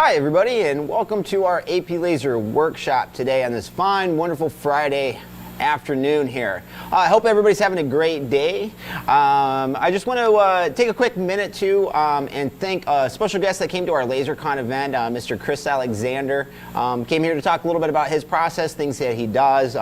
Hi everybody, and welcome to our AP Lazer workshop today on this fine, wonderful Friday afternoon here. I hope everybody's having a great day. I just want to take a quick minute to and thank a special guest that came to our LazerCon event, Mr. Chris Alexander. Came here to talk a little bit about his process, things that he does.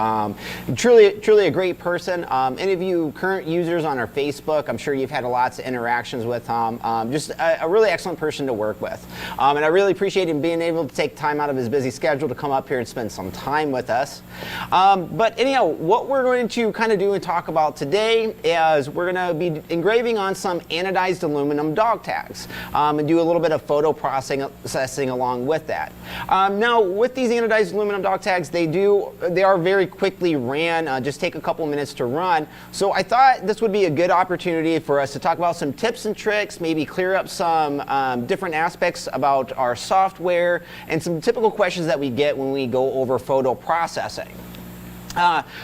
Truly a great person. Any of you current users on our Facebook, I'm sure you've had lots of interactions with him. Just a really excellent person to work with. And I really appreciate him being able to take time out of his busy schedule to come up here and spend some time with us. But anyhow, what we're going to kind of do and talk about today is we're going to be engraving on some anodized aluminum dog tags and do a little bit of photo processing along with that. Now, with these anodized aluminum dog tags, they are very quickly ran, just take a couple minutes to run. So I thought this would be a good opportunity for us to talk about some tips and tricks, maybe clear up some different aspects about our software and some typical questions that we get when we go over photo processing.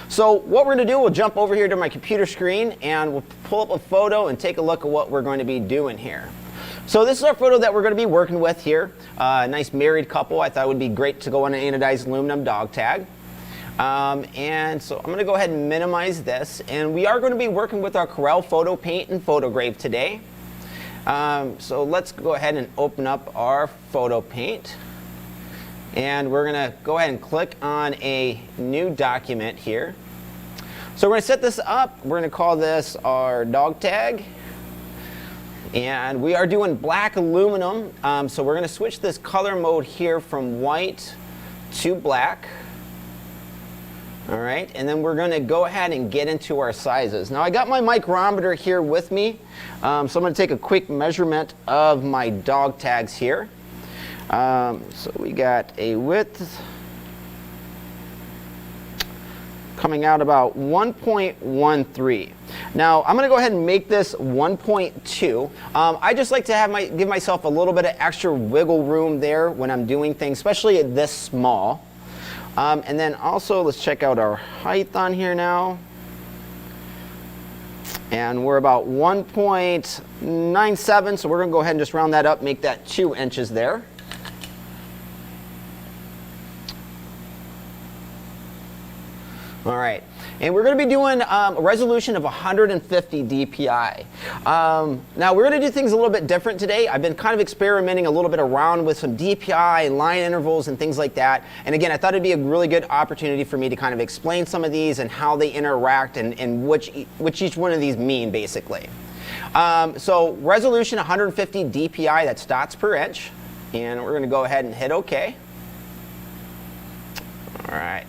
So what we're going to do, we'll jump over here to my computer screen and we'll pull up a photo and take a look at what we're going to be doing here. So this is our photo that we're going to be working with here. Nice married couple. I thought it would be great to go on an anodized aluminum dog tag. And so I'm going to go ahead and minimize this. And we are going to be working with our Corel photo paint and PhotoGraV today. So let's go ahead and open up our photo paint. And we're going to go ahead and click on a new document here. So we're going to set this up. We're going to call this our dog tag. And we are doing black aluminum. So we're going to switch this color mode here from white to black. All right, and then we're going to go ahead and get into our sizes. Now I got my micrometer here with me. So I'm going to take a quick measurement of my dog tags here. So we got a width coming out about 1.13. Now I'm going to go ahead and make this 1.2. I just like to give myself a little bit of extra wiggle room there when I'm doing things, especially at this small. And then also let's check out our height on here now. And we're about 1.97, so we're going to go ahead and just round that up, make that 2 inches there. All right, and we're going to be doing a resolution of 150 dpi. Now we're going to do things a little bit different today. I've been kind of experimenting a little bit around with some DPI and line intervals and things like that. And again, I thought it'd be a really good opportunity for me to kind of explain some of these and how they interact and which each one of these mean basically. So resolution 150 dpi, that's dots per inch. And we're going to go ahead and hit OK. All right.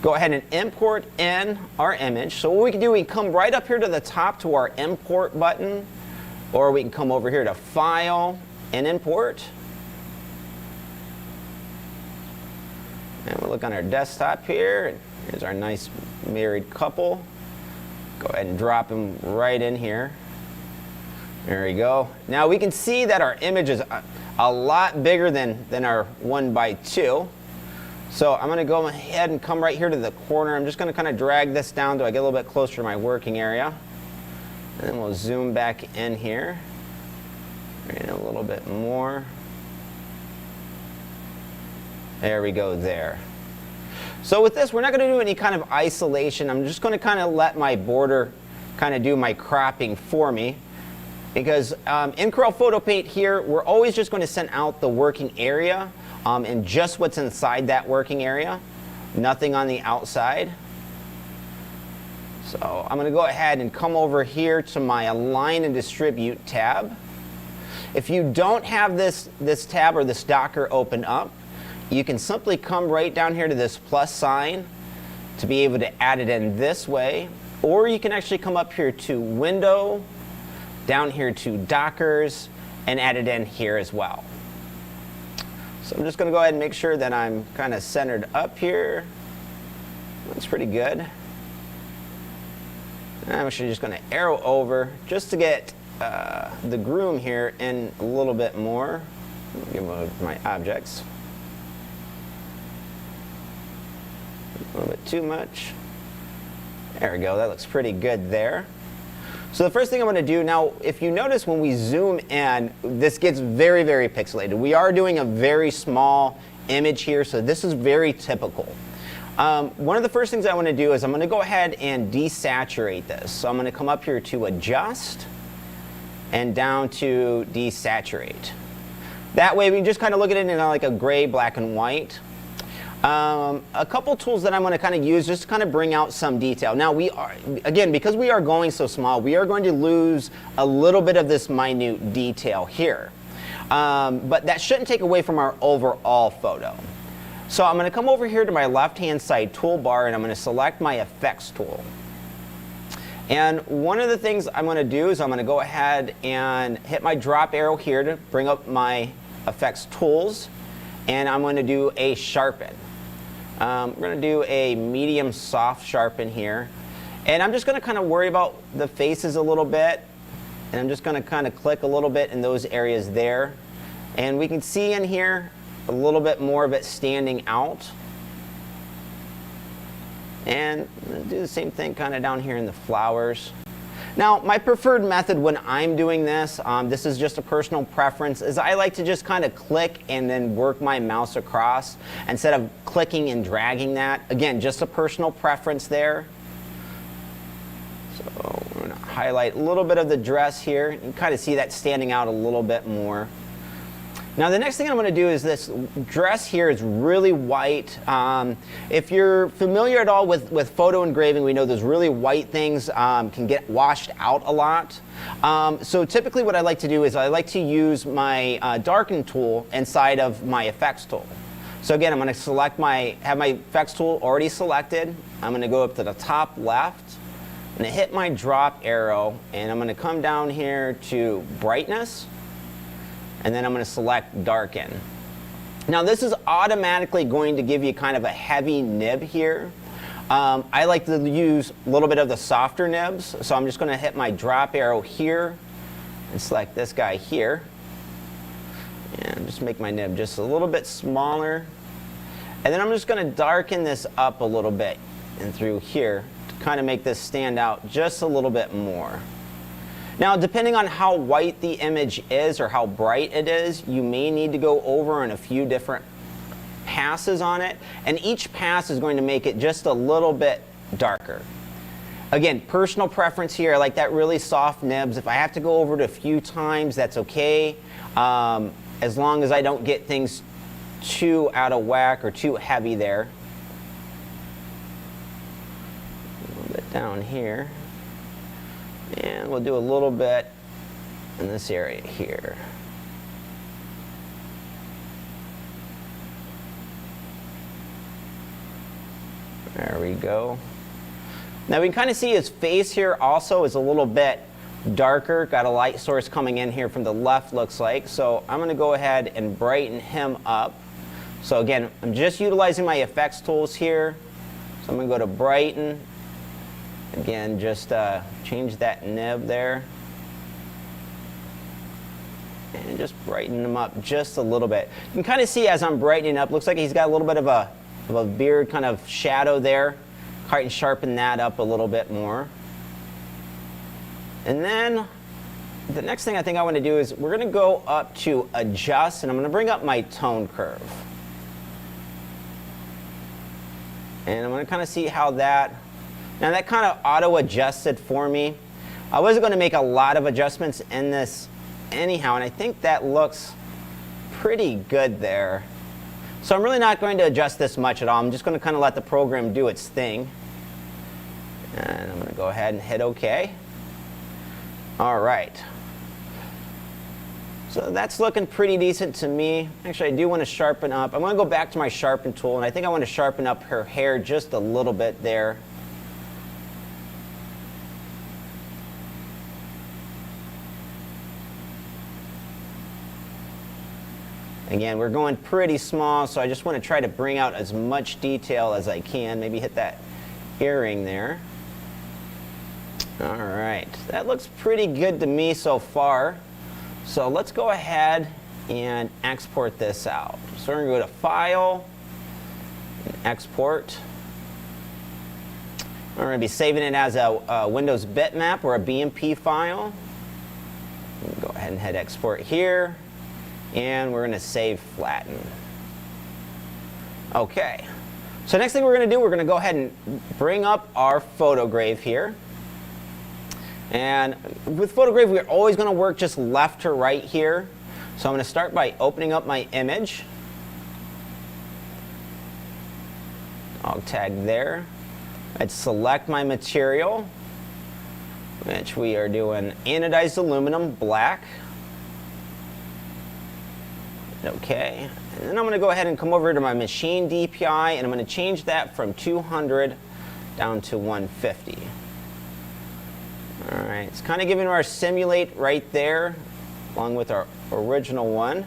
Go ahead and import in our image. So what we can do, we can come right up here to the top to our import button, or we can come over here to File and Import. And we'll look on our desktop here. Here's our nice married couple. Go ahead and drop them right in here. There we go. Now we can see that our image is a lot bigger than our 1x2. So I'm going to go ahead and come right here to the corner. I'm just going to kind of drag this down till I get a little bit closer to my working area. And then we'll zoom back in here. Bring it a little bit more. There we go there. So with this, we're not going to do any kind of isolation. I'm just going to kind of let my border kind of do my cropping for me. Because in Corel Photo Paint here, we're always just going to send out the working area. And just what's inside that working area, nothing on the outside. So I'm going to go ahead and come over here to my Align and Distribute tab. If you don't have this tab or this docker open up, you can simply come right down here to this plus sign to be able to add it in this way. Or you can actually come up here to Window, down here to Dockers, and add it in here as well. So I'm just going to go ahead and make sure that I'm kind of centered up here. That's pretty good. And I'm actually just going to arrow over just to get the groom here in a little bit more. Give my objects. A little bit too much. There we go. That looks pretty good there. So the first thing I'm going to do now, if you notice when we zoom in, this gets very, very pixelated. We are doing a very small image here, so this is very typical. One of the first things I want to do is I'm going to go ahead and desaturate this. So I'm going to come up here to Adjust and down to Desaturate. That way we can just kind of look at it in like a gray, black, and white. A couple tools that I'm going to kind of use just to kind of bring out some detail. Now we are, again, because we are going so small, we are going to lose a little bit of this minute detail here. But that shouldn't take away from our overall photo. So I'm going to come over here to my left-hand side toolbar and I'm going to select my effects tool. And one of the things I'm going to do is I'm going to go ahead and hit my drop arrow here to bring up my effects tools. And I'm going to do a sharpen. We're going to do a medium soft sharpen here. And I'm just going to kind of worry about the faces a little bit. And I'm just going to kind of click a little bit in those areas there. And we can see in here a little bit more of it standing out. And I'm going to do the same thing kind of down here in the flowers. Now, my preferred method when I'm doing this, this is just a personal preference, is I like to just kind of click and then work my mouse across instead of clicking and dragging that. Again, just a personal preference there. So we're going to highlight a little bit of the dress here. You can kind of see that standing out a little bit more. Now the next thing I'm going to do is this dress here is really white. If you're familiar at all with photo engraving, we know those really white things can get washed out a lot. So typically what I like to do is I like to use my darken tool inside of my effects tool. So again, I'm going to have my effects tool already selected. I'm going to go up to the top left. I'm going to hit my drop arrow and I'm going to come down here to brightness. And then I'm going to select darken. Now this is automatically going to give you kind of a heavy nib here. I like to use a little bit of the softer nibs, so I'm just going to hit my drop arrow here and select this guy here. And just make my nib just a little bit smaller. And then I'm just going to darken this up a little bit and through here to kind of make this stand out just a little bit more. Now, depending on how white the image is or how bright it is, you may need to go over on a few different passes on it. And each pass is going to make it just a little bit darker. Again, personal preference here. I like that really soft nibs. If I have to go over it a few times, that's okay. As long as I don't get things too out of whack or too heavy there. A little bit down here. And we'll do a little bit in this area here. There we go. Now we can kind of see his face here also is a little bit darker. Got a light source coming in here from the left, looks like. So I'm going to go ahead and brighten him up. So again, I'm just utilizing my effects tools here. So I'm going to go to brighten. Again, just change that nib there. And just brighten him up just a little bit. You can kind of see as I'm brightening up, looks like he's got a little bit of a beard kind of shadow there. Try and sharpen that up a little bit more. And then the next thing I think I want to do is we're going to go up to adjust, and I'm going to bring up my tone curve. And I'm going to kind of see how that, now that kind of auto adjusted for me. I wasn't going to make a lot of adjustments in this anyhow, and I think that looks pretty good there. So I'm really not going to adjust this much at all. I'm just going to kind of let the program do its thing. And I'm going to go ahead and hit OK. All right. So that's looking pretty decent to me. Actually, I do want to sharpen up. I'm going to go back to my sharpen tool, and I think I want to sharpen up her hair just a little bit there. Again, we're going pretty small, so I just want to try to bring out as much detail as I can. Maybe hit that earring there. All right, that looks pretty good to me so far. So let's go ahead and export this out. So we're going to go to File, and Export. We're going to be saving it as a Windows bitmap or a BMP file. Go ahead and hit export here, and we're going to save flatten. Okay. So next thing we're going to do, we're going to go ahead and bring up our PhotoGraV here. And with PhotoGraV, we're always going to work just left to right here. So I'm going to start by opening up my image. I'll tag there. I'd select my material, which we are doing anodized aluminum black. Okay, and then I'm going to go ahead and come over to my machine DPI, and I'm going to change that from 200 down to 150. All right, it's kind of giving our simulate right there, along with our original one.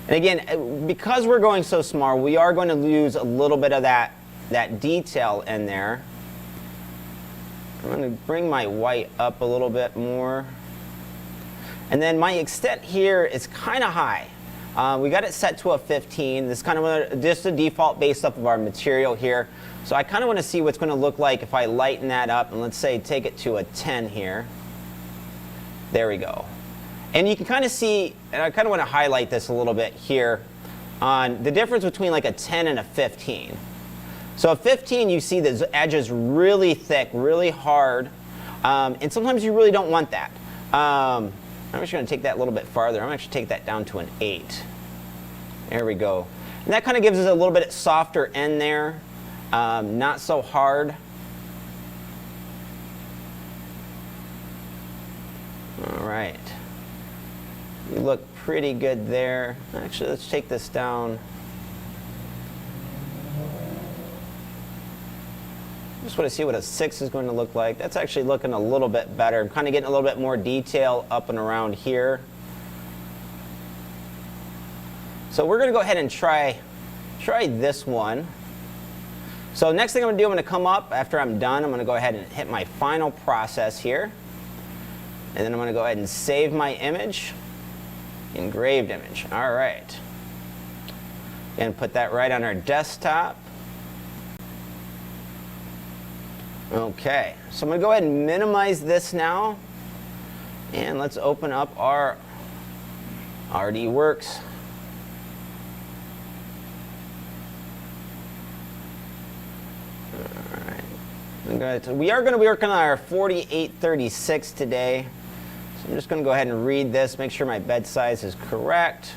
And again, because we're going so small, we are going to lose a little bit of that detail in there. I'm going to bring my white up a little bit more. And then my extent here is kind of high. We got it set to a 15. This is kind of just a default based off of our material here. So I kind of want to see what's going to look like if I lighten that up, and let's say take it to a 10 here. There we go. And you can kind of see, and I kind of want to highlight this a little bit here, on the difference between like a 10 and a 15. So a 15, you see the edges really thick, really hard, and sometimes you really don't want that. I'm just going to take that a little bit farther. I'm going to actually take that down to an 8. There we go. And that kind of gives us a little bit softer end there, not so hard. All right. You look pretty good there. Actually, let's take this down. Just want to see what a 6 is going to look like. That's actually looking a little bit better. I'm kind of getting a little bit more detail up and around here. So we're going to go ahead and try this one. So next thing I'm going to do, I'm going to come up after I'm done. I'm going to go ahead and hit my final process here. And then I'm going to go ahead and save my image. Engraved image. All right. And put that right on our desktop. Okay, so I'm going to go ahead and minimize this now, and let's open up our RDWorks. All right, we are going to be working on our 4836 today, so I'm just going to go ahead and read this, make sure my bed size is correct.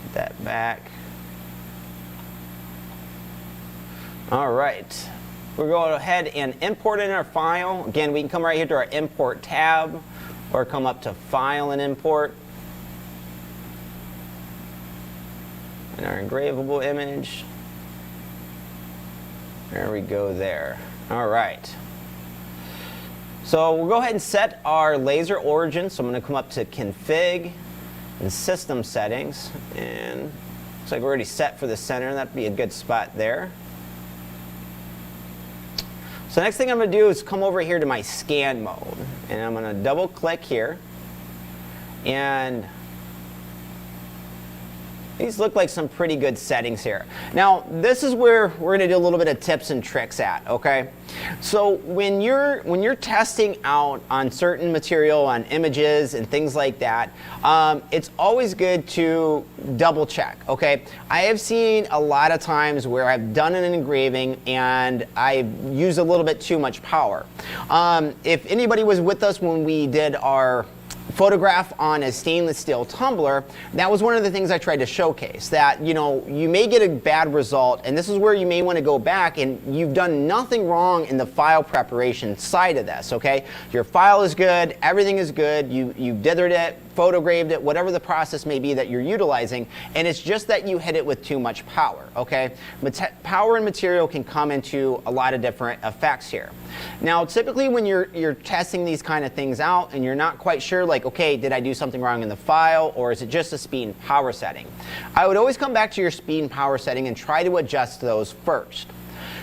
Get that back. All right. We'll go ahead and import it in our file. Again, we can come right here to our Import tab, or come up to File and Import. And our engravable image. There we go there. All right. So we'll go ahead and set our laser origin. So I'm going to come up to Config and System Settings. And looks like we're already set for the center. That'd be a good spot there. So next thing I'm going to do is come over here to my scan mode, and I'm going to double click here, and these look like some pretty good settings here. Now this is where we're going to do a little bit of tips and tricks at, okay? So when you're testing out on certain material, on images and things like that, it's always good to double check, okay? I have seen a lot of times where I've done an engraving and I've used a little bit too much power. If anybody was with us when we did our photograph on a stainless steel tumbler, that was one of the things I tried to showcase, that you may get a bad result, and this is where you may want to go back, and you've done nothing wrong in the file preparation side of this, okay? Your file is good, everything is good, you dithered it, PhotoGraved it, whatever the process may be that you're utilizing, and it's just that you hit it with too much power, okay? Power and material can come into a lot of different effects here. Now, typically when you're testing these kind of things out and you're not quite sure, like, okay, did I do something wrong in the file, or is it just a speed and power setting? I would always come back to your speed and power setting and try to adjust those first.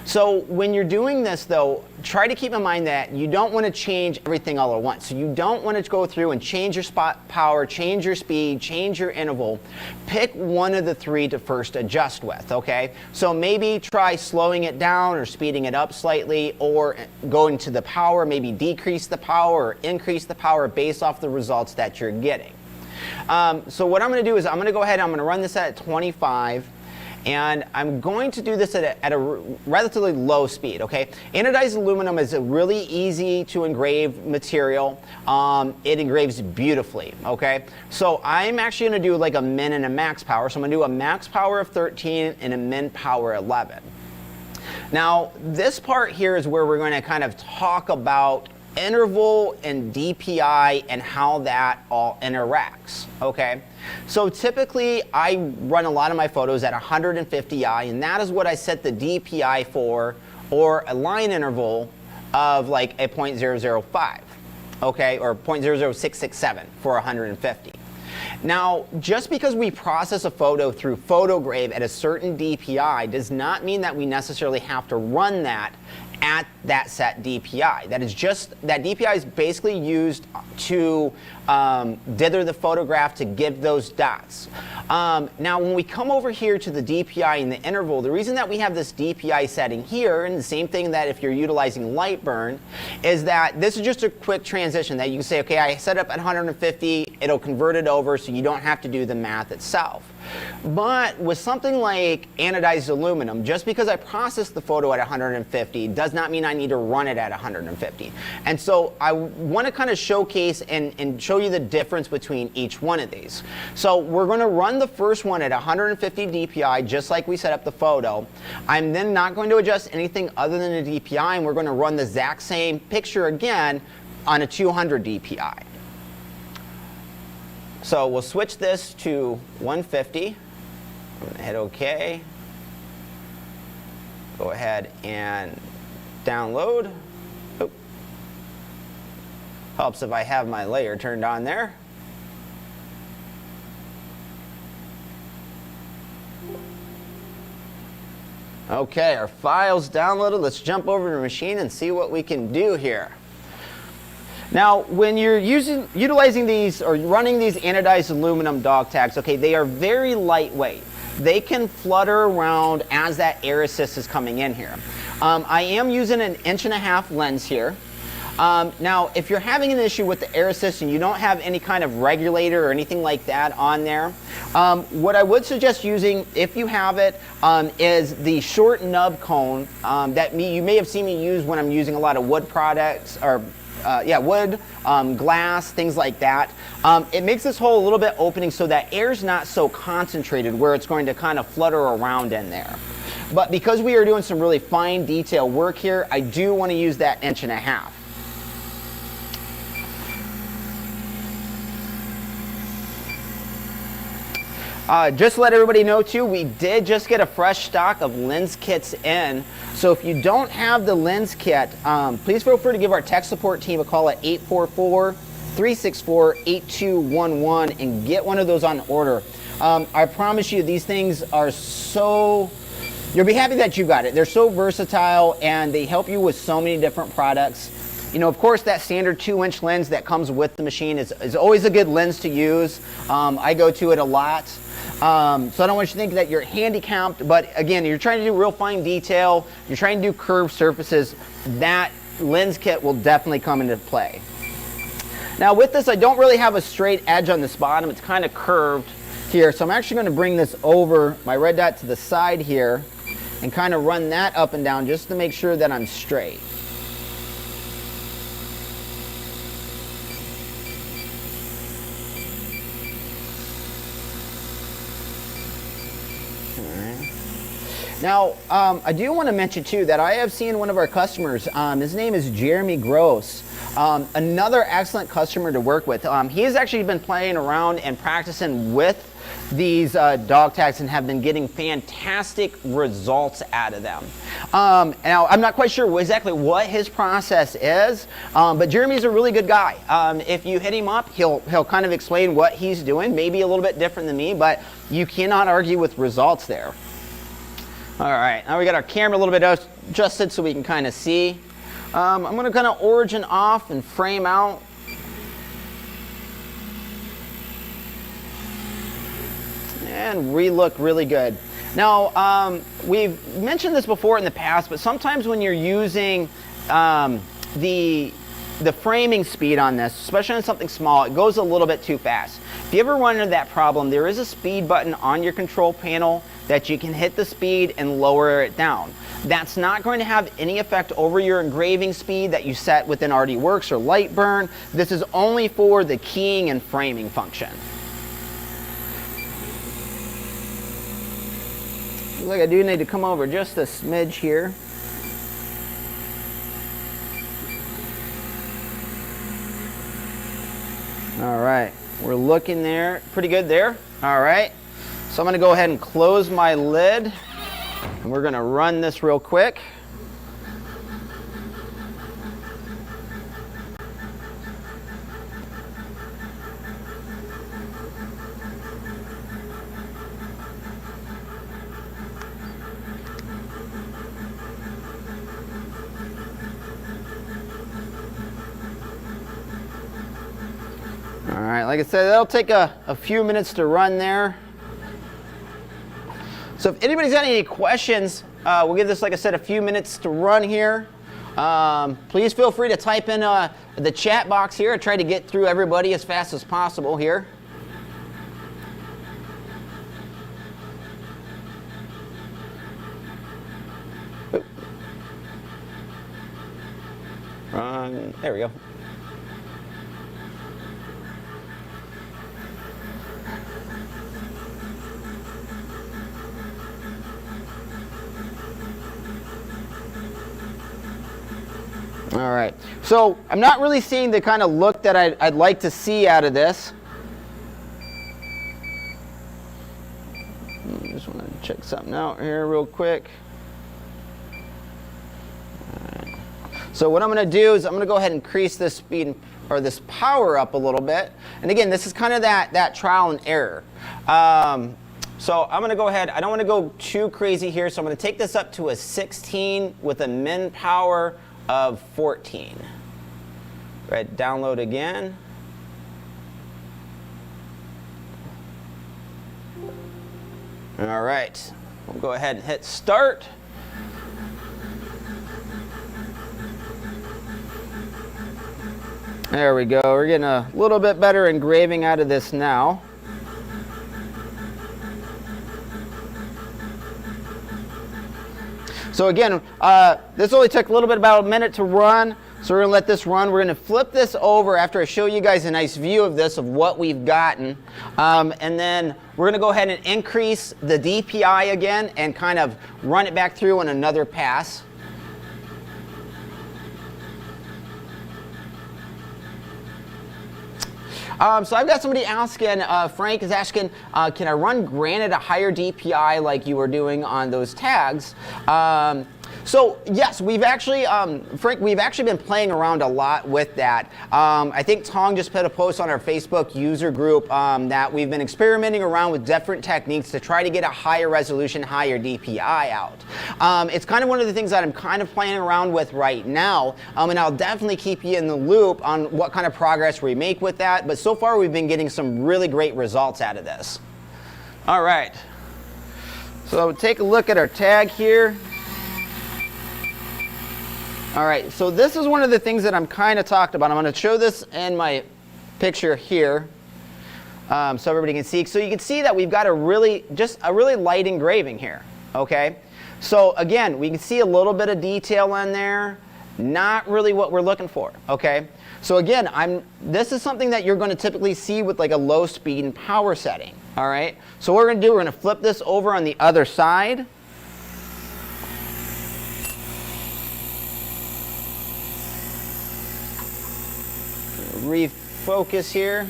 So when you're doing this though, try to keep in mind that you don't want to change everything all at once. So you don't want to go through and change your spot power, change your speed, change your interval. Pick one of the three to first adjust with, okay? So maybe try slowing it down or speeding it up slightly, or going to the power, maybe decrease the power or increase the power based off the results that you're getting. So what I'm going to do is I'm going to go ahead and I'm going to run this at 25. And I'm going to do this at a relatively low speed, okay? Anodized aluminum is a really easy to engrave material. It engraves beautifully, okay? So I'm actually going to do like a min and a max power. So I'm going to do a max power of 13 and a min power 11. Now, this part here is where we're going to kind of talk about interval and DPI and how that all interacts, okay? So typically I run a lot of my photos at 150i, and that is what I set the DPI for, or a line interval of like a 0.005, okay, or 0.00667 for 150. Now, just because we process a photo through PhotoGraV at a certain DPI does not mean that we necessarily have to run that at that set DPI. That DPI is basically used to dither the photograph to give those dots. Now, when we come over here to the DPI and the interval, the reason that we have this DPI setting here, and the same thing that if you're utilizing light burn, is that this is just a quick transition that you can say, okay, I set up at 150, it'll convert it over so you don't have to do the math itself. But with something like anodized aluminum, just because I process the photo at 150 does not mean I need to run it at 150. And so I want to kind of showcase and show you the difference between each one of these. So we're going to run the first one at 150 DPI, just like we set up the photo. I'm then not going to adjust anything other than the DPI, and we're going to run the exact same picture again on a 200 DPI. So we'll switch this to 150. I'm going to hit OK. Go ahead and download. Oop. Helps if I have my layer turned on there. Okay, our file's downloaded. Let's jump over to the machine and see what we can do here. Now, when you're utilizing these or running these anodized aluminum dog tags, okay, they are very lightweight. They can flutter around as that air assist is coming in here. I am using an 1.5" lens here. Now, if you're having an issue with the air assist and you don't have any kind of regulator or anything like that on there, what I would suggest using, if you have it, is the short nub cone that you may have seen me use when I'm using a lot of wood products, or wood, glass, things like that. It makes this hole a little bit opening so that air's not so concentrated where it's going to kind of flutter around in there. But because we are doing some really fine detail work here, I do want to use that 1.5". Just to let everybody know too, we did just get a fresh stock of lens kits in. So if you don't have the lens kit, please feel free to give our tech support team a call at 844-364-8211 and get one of those on order. I promise you, these things are so, you'll be happy that you got it. They're so versatile and they help you with so many different products. You know, of course, that standard 2" lens that comes with the machine is always a good lens to use. I go to it a lot. So I don't want you to think that you're handicapped, but again, you're trying to do real fine detail, you're trying to do curved surfaces, that lens kit will definitely come into play. Now with this, I don't really have a straight edge on this bottom, it's kind of curved here, so I'm actually going to bring this over my red dot to the side here and kind of run that up and down just to make sure that I'm straight. Now, I do want to mention too that I have seen one of our customers, his name is Jeremy Gross, another excellent customer to work with. He has actually been playing around and practicing with these dog tags and have been getting fantastic results out of them. Now, I'm not quite sure exactly what his process is, but Jeremy's a really good guy. If you hit him up, he'll kind of explain what he's doing, maybe a little bit different than me, but you cannot argue with results there. All right, now we got our camera a little bit adjusted so we can kind of see. I'm going to kind of origin off and frame out. And look really good. Now, we've mentioned this before in the past, but sometimes when you're using the framing speed on this, especially on something small, it goes a little bit too fast. If you ever run into that problem, there is a speed button on your control panel that you can hit the speed and lower it down. That's not going to have any effect over your engraving speed that you set within RDWorks or Lightburn. This is only for the keying and framing function. Looks like I do need to come over just a smidge here. All right, we're looking there, pretty good there. All right, so I'm gonna go ahead and close my lid, and we're gonna run this real quick. All right, like I said, that'll take a few minutes to run there. So if anybody's got any questions, we'll give this, like I said, a few minutes to run here. Please feel free to type in the chat box here. I try to get through everybody as fast as possible here. There we go. All right, so I'm not really seeing the kind of look that I'd like to see out of this. I just want to check something out here real quick. All right. So what I'm going to do is I'm going to go ahead and increase this speed or this power up a little bit. And again, this is kind of that trial and error. So I'm going to go ahead. I don't want to go too crazy here, so I'm going to take this up to a 16 with a min power of 14. Right, download again. All right, we'll go ahead and hit start. There we go. We're getting a little bit better engraving out of this now. So again, this only took a little bit, about a minute to run. So we're going to let this run. We're going to flip this over after I show you guys a nice view of this, of what we've gotten. And then we're going to go ahead and increase the DPI again and kind of run it back through on another pass. So I've got somebody asking, Frank is asking, can I run granite a higher DPI like you were doing on those tags? So yes, we've actually, Frank, we've actually been playing around a lot with that. I think Tong just put a post on our Facebook user group that we've been experimenting around with different techniques to try to get a higher resolution, higher DPI out. It's kind of one of the things that I'm kind of playing around with right now, and I'll definitely keep you in the loop on what kind of progress we make with that. But so far, we've been getting some really great results out of this. All right, so take a look at our tag here. All right, so this is one of the things that I'm kind of talked about. I'm going to show this in my picture here so everybody can see. So you can see that we've got just a really light engraving here, okay? So again, we can see a little bit of detail in there, not really what we're looking for, okay? So again, this is something that you're going to typically see with like a low speed and power setting, all right? So what we're going to do, we're going to flip this over on the other side. Refocus here.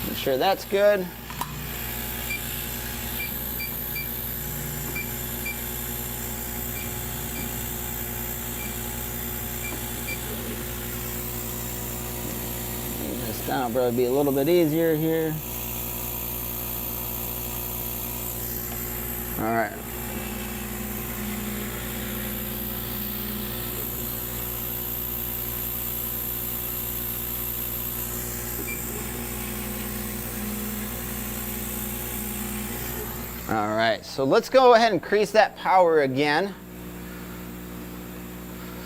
Make sure that's good. This down will probably be a little bit easier here. All right. All right, so let's go ahead and increase that power again.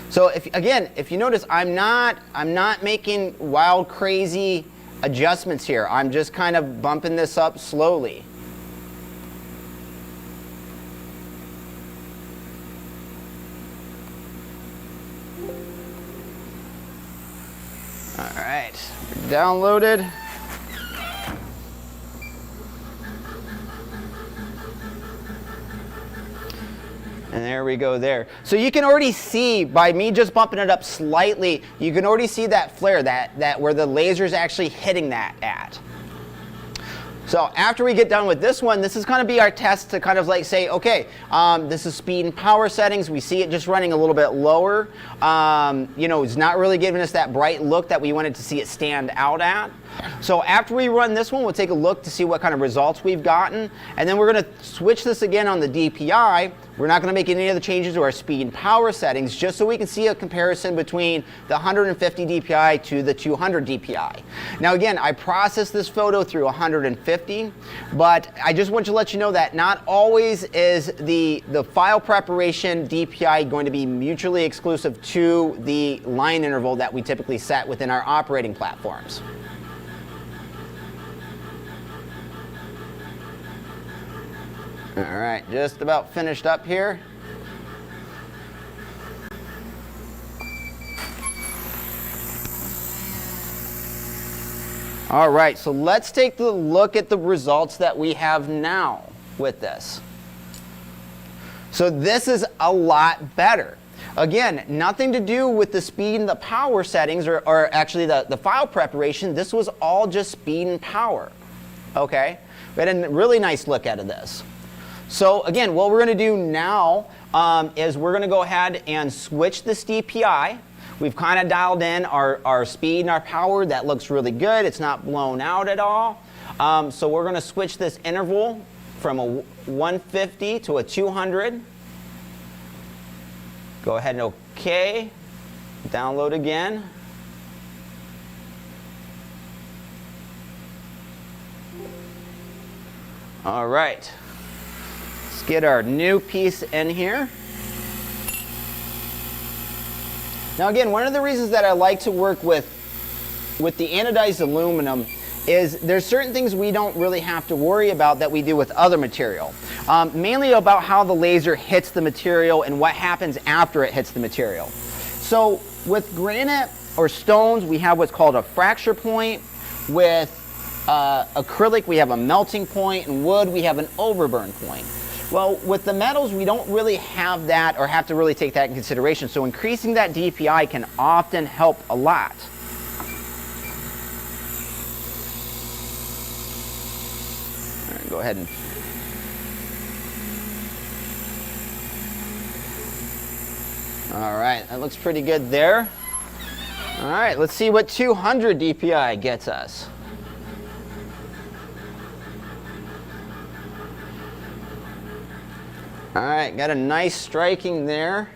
So if you notice, I'm not making wild, crazy adjustments here. I'm just kind of bumping this up slowly. All right, downloaded. And there we go there. So you can already see, by me just bumping it up slightly, you can already see that flare, that where the laser is actually hitting that at. So after we get done with this one, this is going to be our test to kind of like say, okay, this is speed and power settings. We see it just running a little bit lower. You know, it's not really giving us that bright look that we wanted to see it stand out at. So after we run this one, we'll take a look to see what kind of results we've gotten. And then we're going to switch this again on the DPI. We're not going to make any other changes to our speed and power settings, just so we can see a comparison between the 150 DPI to the 200 DPI. Now again, I processed this photo through 150, but I just want to let you know that not always is the file preparation DPI going to be mutually exclusive to the line interval that we typically set within our operating platforms. All right, just about finished up here. All right, so let's take a look at the results that we have now with this. So this is a lot better. Again, nothing to do with the speed and the power settings, or actually the file preparation. This was all just speed and power. Okay, we had a really nice look out of this. So again, what we're going to do now is we're going to go ahead and switch this DPI. We've kind of dialed in our speed and our power. That looks really good. It's not blown out at all. So we're going to switch this interval from a 150 to a 200. Go ahead and OK. Download again. All right. Get our new piece in here. Now again, one of the reasons that I like to work with the anodized aluminum is there's certain things we don't really have to worry about that we do with other material. Mainly about how the laser hits the material and what happens after it hits the material. So with granite or stones, we have what's called a fracture point. With acrylic, we have a melting point, and wood, we have an overburn point. Well, with the metals, we don't really have that or have to really take that in consideration. So increasing that DPI can often help a lot. All right, go ahead and all right, that looks pretty good there. All right, let's see what 200 DPI gets us. All right, got a nice striking there.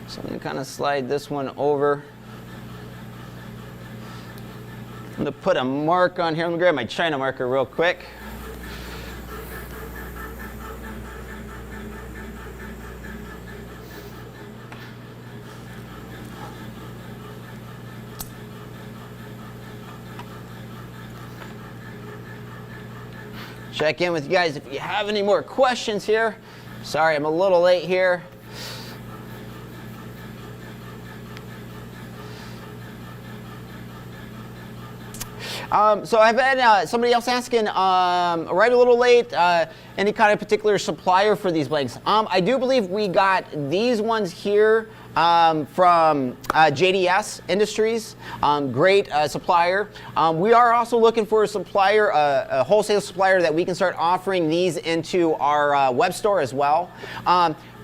So I'm going to kind of slide this one over. I'm going to put a mark on here. Let me grab my China marker real quick. Check in with you guys if you have any more questions here. Sorry, I'm a little late here. So I've had somebody else asking, right a little late, any kind of particular supplier for these blanks. I do believe we got these ones here from JDS Industries, great supplier. We are also looking for a supplier, a wholesale supplier that we can start offering these into our web store as well.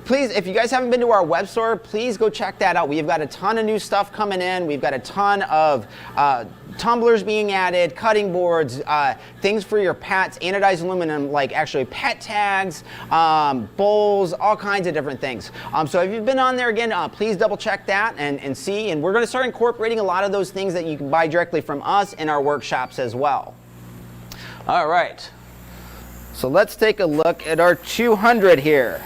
Please, if you guys haven't been to our web store, please go check that out. We've got a ton of new stuff coming in. We've got a ton of tumblers being added, cutting boards, things for your pets, anodized aluminum, like actually pet tags, bowls, all kinds of different things. So if you've been on there again, please double check that and see. And we're going to start incorporating a lot of those things that you can buy directly from us in our workshops as well. All right. So let's take a look at our 200 here.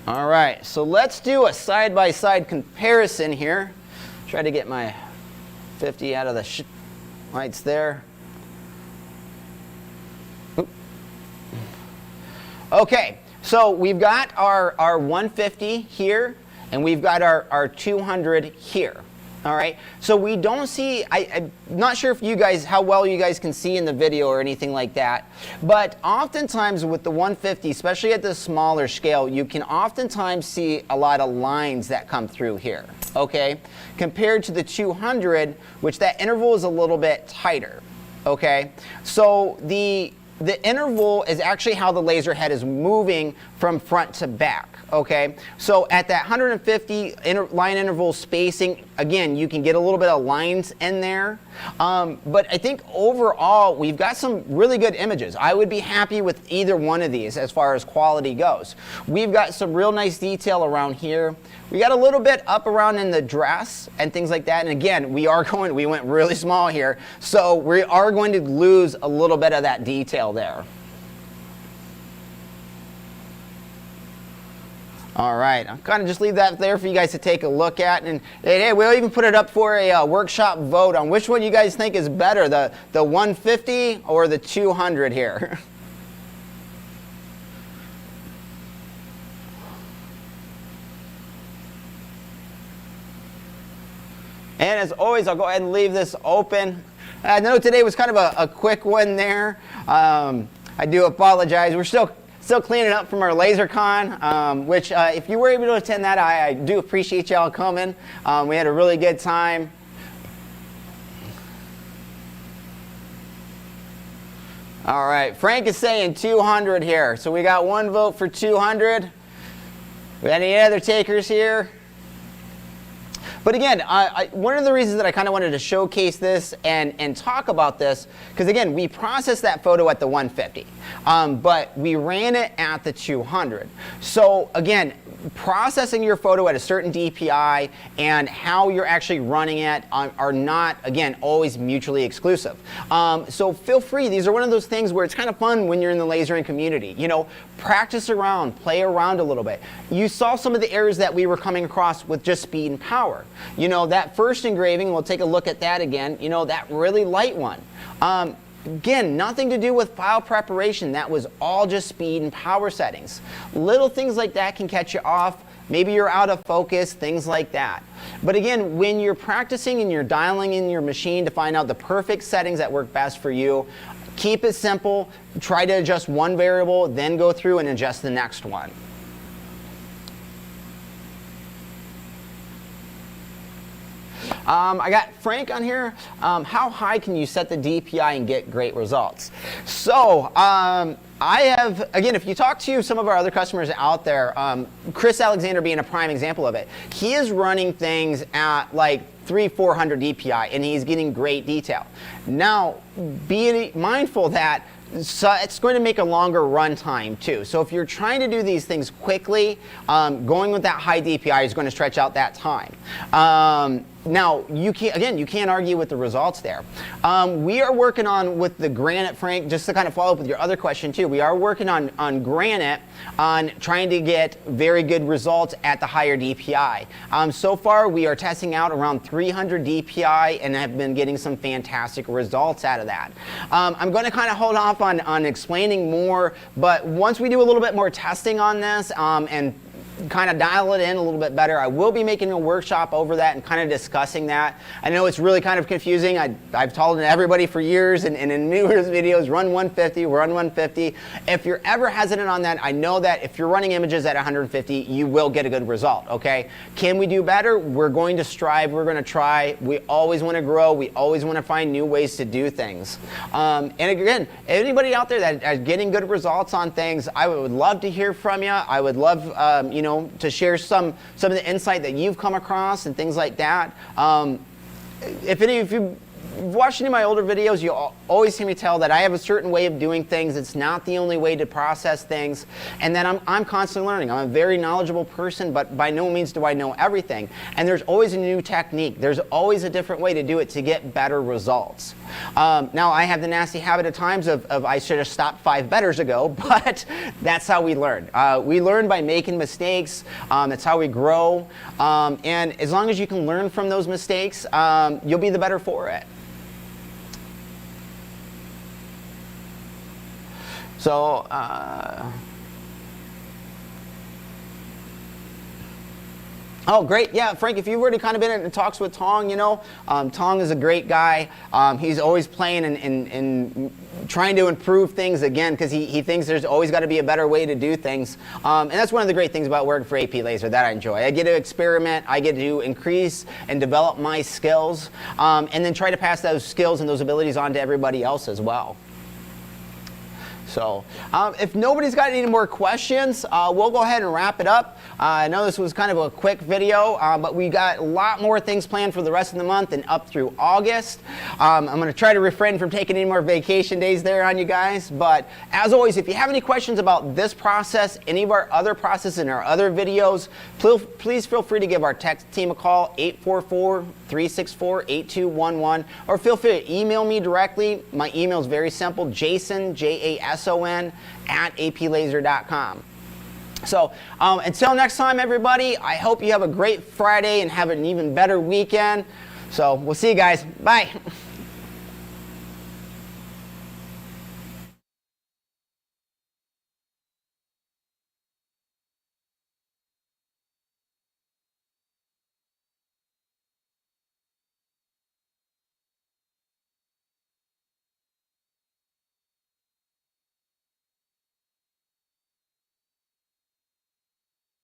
All right, so let's do a side-by-side comparison here. Try to get my 50 out of the lights there. Oop. Okay, so we've got our 150 here, and we've got our 200 here. All right, so we don't see, I'm not sure if you guys, how well you guys can see in the video or anything like that, but oftentimes with the 150, especially at the smaller scale, you can oftentimes see a lot of lines that come through here, okay, compared to the 200, which that interval is a little bit tighter, okay. So the interval is actually how the laser head is moving from front to back, okay? So at that 150 line interval spacing, again, you can get a little bit of lines in there. But I think overall, we've got some really good images. I would be happy with either one of these as far as quality goes. We've got some real nice detail around here. We got a little bit up around in the dress and things like that. And again, we went really small here. So we are going to lose a little bit of that detail there. All right, I'll kind of just leave that there for you guys to take a look at. And hey, we'll even put it up for a workshop vote on which one you guys think is better, the 150 or the 200 here. And as always, I'll go ahead and leave this open. I know today was kind of a quick one there. I do apologize. We're still cleaning up from our LaserCon, which if you were able to attend that, I do appreciate y'all coming. We had a really good time. All right, Frank is saying 200 here. So we got one vote for 200. We got any other takers here? But again, one of the reasons that I kind of wanted to showcase this and talk about this, because again, we processed that photo at the 150, but we ran it at the 200. So again, processing your photo at a certain DPI and how you're actually running it are not, again, always mutually exclusive. So feel free. These are one of those things where it's kind of fun when you're in the lasering community. You know, practice around, play around a little bit. You saw some of the errors that we were coming across with just speed and power. You know, that first engraving, we'll take a look at that again, you know, that really light one. Again, nothing to do with file preparation. That was all just speed and power settings. Little things like that can catch you off. Maybe you're out of focus, things like that. But again, when you're practicing and you're dialing in your machine to find out the perfect settings that work best for you, keep it simple. Try to adjust one variable, then go through and adjust the next one. I got Frank on here. How high can you set the DPI and get great results? So I have, again, if you talk to some of our other customers out there, Chris Alexander being a prime example of it, he is running things at like 300-400 DPI and he's getting great detail. Now, be mindful that it's going to make a longer run time too. So if you're trying to do these things quickly, going with that high DPI is going to stretch out that time. Now, you can't argue with the results there. We are working on, with the granite, Frank, just to kind of follow up with your other question too, we are working on granite, on trying to get very good results at the higher DPI. So far, we are testing out around 300 DPI and have been getting some fantastic results out of that. I'm going to kind of hold off on explaining more, but once we do a little bit more testing on this and kind of dial it in a little bit better, I will be making a workshop over that and kind of discussing that. I know it's really kind of confusing. I've told everybody for years and in numerous videos, run 150, run 150. If you're ever hesitant on that, I know that if you're running images at 150, you will get a good result, okay? Can we do better? We're going to strive, we're going to try. We always want to grow. We always want to find new ways to do things. And again, anybody out there that is getting good results on things, I would love to hear from you. I would love, know, to share some of the insight that you've come across and things like that. If you watched any of my older videos, you always hear me tell that I have a certain way of doing things. It's not the only way to process things, and that I'm constantly learning. I'm a very knowledgeable person, but by no means do I know everything. And there's always a new technique. There's always a different way to do it to get better results. Now, I have the nasty habit at times of I should have stopped 5 betters ago, but that's how we learn. We learn by making mistakes. That's how we grow. And as long as you can learn from those mistakes, you'll be the better for it. So, oh, great. Yeah, Frank, if you've already kind of been in talks with Tong, you know, Tong is a great guy. He's always playing and trying to improve things again, because he thinks there's always got to be a better way to do things. And that's one of the great things about working for AP Lazer that I enjoy. I get to experiment, I get to increase and develop my skills, and then try to pass those skills and those abilities on to everybody else as well. So, if nobody's got any more questions, we'll go ahead and wrap it up. I know this was kind of a quick video, but we got a lot more things planned for the rest of the month and up through August. I'm going to try to refrain from taking any more vacation days there on you guys. But as always, if you have any questions about this process, any of our other processes in our other videos, please feel free to give our tech team a call, 844-364-8211, or feel free to email me directly. My email is very simple, Jason, Jason, at aplazer.com. So until next time, everybody, I hope you have a great Friday and have an even better weekend. So we'll see you guys. Bye.